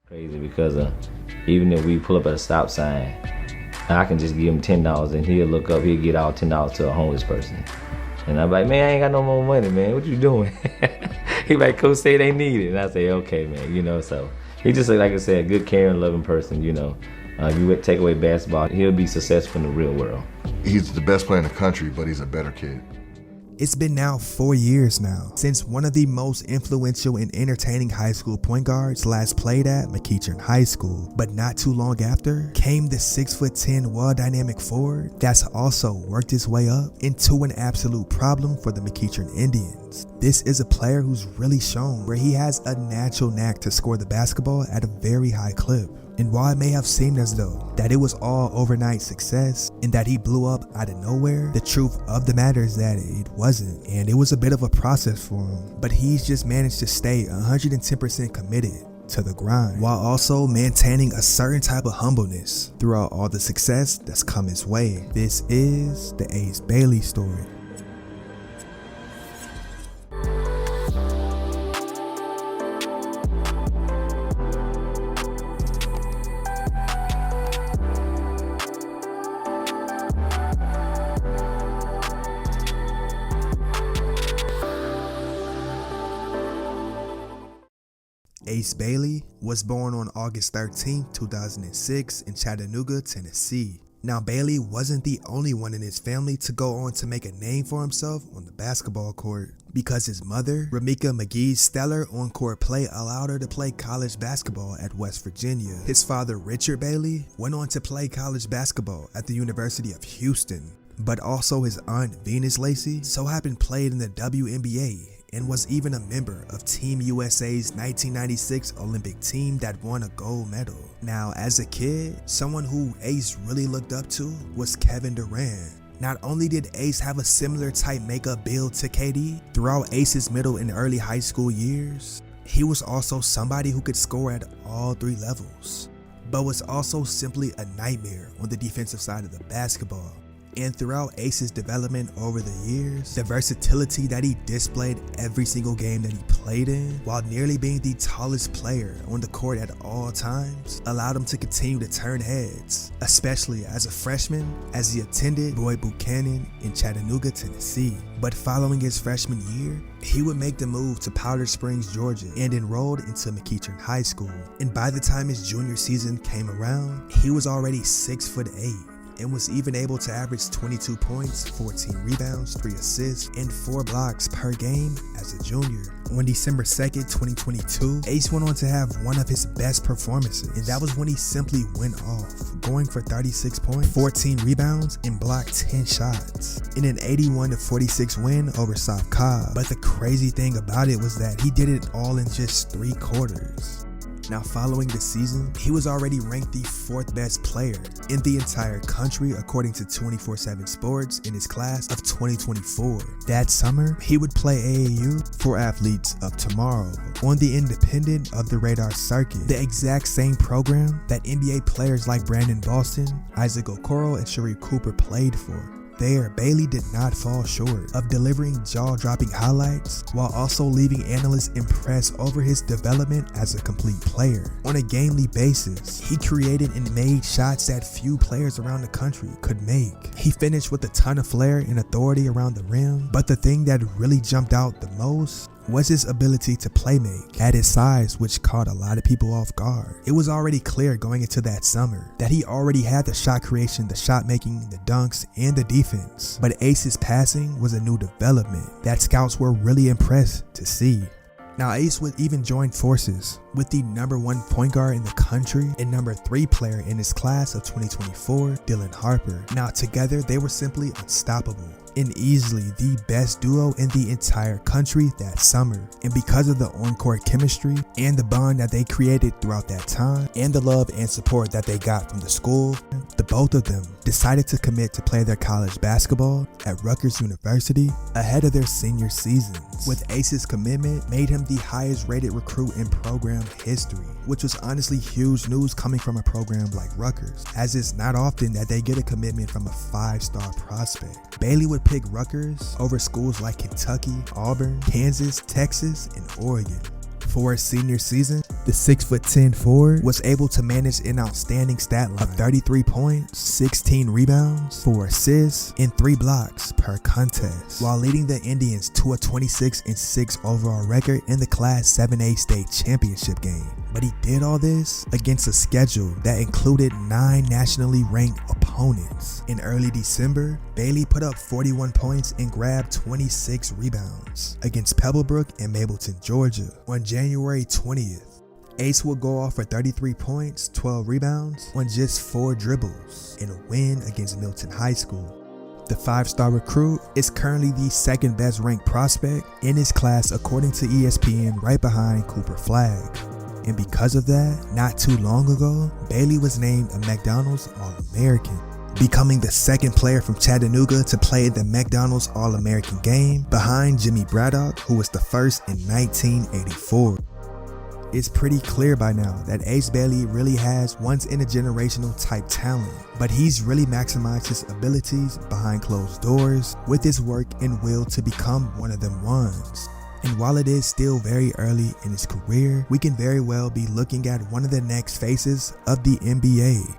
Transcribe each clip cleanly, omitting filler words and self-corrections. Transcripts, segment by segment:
Crazy because even if we pull up at a stop sign, I can just give him $10 and he'll look up, he'll get all $10 to a homeless person. And I'm like, man, I ain't got no more money, man. What you doing? He like, Coach say they need it. And I say, okay, man, so he just, like I said, a good, caring, loving person, If you would take away basketball, he'll be successful in the real world. He's the best player in the country, but he's a better kid. It's been now 4 years now since one of the most influential and entertaining high school point guards last played at McEachern High School. But not too long after came the 6'10" well-dynamic forward that's also worked his way up into an absolute problem for the McEachern Indians. This is a player who's really shown where he has a natural knack to score the basketball at a very high clip. And while it may have seemed as though that it was all overnight success and that he blew up out of nowhere, the truth of the matter is that it wasn't, and it was a bit of a process for him. But he's just managed to stay 110% committed to the grind while also maintaining a certain type of humbleness throughout all the success that's come his way. This is the Ace Bailey story. Ace Bailey was born on August 13, 2006 in Chattanooga, Tennessee. Now, Bailey wasn't the only one in his family to go on to make a name for himself on the basketball court, because his mother, Ramika McGee's stellar on-court play allowed her to play college basketball at West Virginia. His father, Richard Bailey, went on to play college basketball at the University of Houston, but also his aunt, Venus Lacey, so happened played in the WNBA and was even a member of Team USA's 1996 Olympic team that won a gold medal. Now, as a kid, someone who Ace really looked up to was Kevin Durant. Not only did Ace have a similar type makeup build to KD throughout Ace's middle and early high school years, he was also somebody who could score at all three levels, but was also simply a nightmare on the defensive side of the basketball. And throughout Ace's development over the years, the versatility that he displayed every single game that he played in, while nearly being the tallest player on the court at all times, allowed him to continue to turn heads, especially as a freshman as he attended Roy Buchanan in Chattanooga, Tennessee. But following his freshman year, he would make the move to Powder Springs, Georgia, and enrolled into McEachern High School. And by the time his junior season came around, he was already 6'8", and was even able to average 22 points, 14 rebounds, 3 assists, and 4 blocks per game as a junior. On December 2nd, 2022, Ace went on to have one of his best performances, and that was when he simply went off, going for 36 points, 14 rebounds, and blocked 10 shots in an 81-46 win over South Cobb. But the crazy thing about it was that he did it all in just 3 quarters. Now, following the season, he was already ranked the 4th best player in the entire country according to 24/7 Sports in his class of 2024. That summer, he would play AAU for Athletes of Tomorrow on the independent of the radar circuit, the exact same program that NBA players like Brandon Boston, Isaac Okoro, and Sharif Cooper played for. There, Bailey did not fall short of delivering jaw-dropping highlights while also leaving analysts impressed over his development as a complete player. On a gamely basis, he created and made shots that few players around the country could make. He finished with a ton of flair and authority around the rim, but the thing that really jumped out the most was his ability to playmake at his size, which caught a lot of people off guard. It was already clear going into that summer that he already had the shot creation, the shot making, the dunks, and the defense. But Ace's passing was a new development that scouts were really impressed to see. Now, Ace would even join forces with the #1 point guard in the country and #3 player in his class of 2024, Dylan Harper. Now, together they were simply unstoppable and easily the best duo in the entire country that summer. And because of the on-court chemistry and the bond that they created throughout that time and the love and support that they got from the school, the both of them decided to commit to play their college basketball at Rutgers University ahead of their senior seasons. With Ace's commitment made him the highest rated recruit in program history, which was honestly huge news coming from a program like Rutgers, as it's not often that they get a commitment from a 5-star prospect. Bailey would pick Rutgers over schools like Kentucky, Auburn, Kansas, Texas, and Oregon. For his senior season, the 6'10" forward was able to manage an outstanding stat line of 33 points, 16 rebounds, 4 assists, and 3 blocks per contest, while leading the Indians to a 26-6 overall record in the Class 7A state championship game. But he did all this against a schedule that included 9 nationally ranked opponents. In early December, Bailey put up 41 points and grabbed 26 rebounds against Pebblebrook and Mableton, Georgia. On January 20th, Ace would go off for 33 points, 12 rebounds on just 4 dribbles in a win against Milton High School. The 5-star recruit is currently the second best ranked prospect in his class according to ESPN, right behind Cooper Flagg. And because of that, not too long ago, Bailey was named a McDonald's All-American, becoming the second player from Chattanooga to play the McDonald's All-American game behind Jimmy Braddock, who was the first in 1984. It's pretty clear by now that Ace Bailey really has once-in-a-generational type talent, but he's really maximized his abilities behind closed doors with his work and will to become one of them ones. And while it is still very early in his career, we can very well be looking at one of the next faces of the NBA.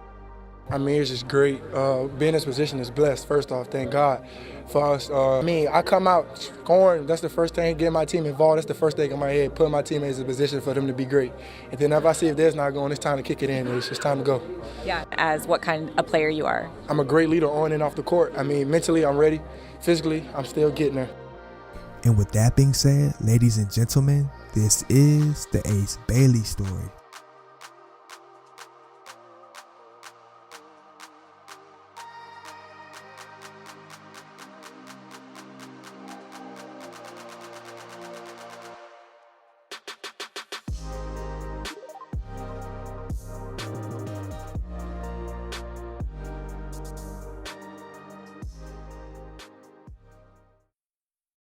I mean, it's just great. Being in this position is blessed, first off, thank God for us. I come out scoring, that's the first thing, getting my team involved, that's the first thing in my head, putting my teammates in a position for them to be great. And then if I see if theirs not going, it's time to kick it in, it's just time to go. Yeah, as what kind of player you are? I'm a great leader on and off the court. I mean, mentally I'm ready, physically I'm still getting there. And with that being said, ladies and gentlemen, this is the Ace Bailey story.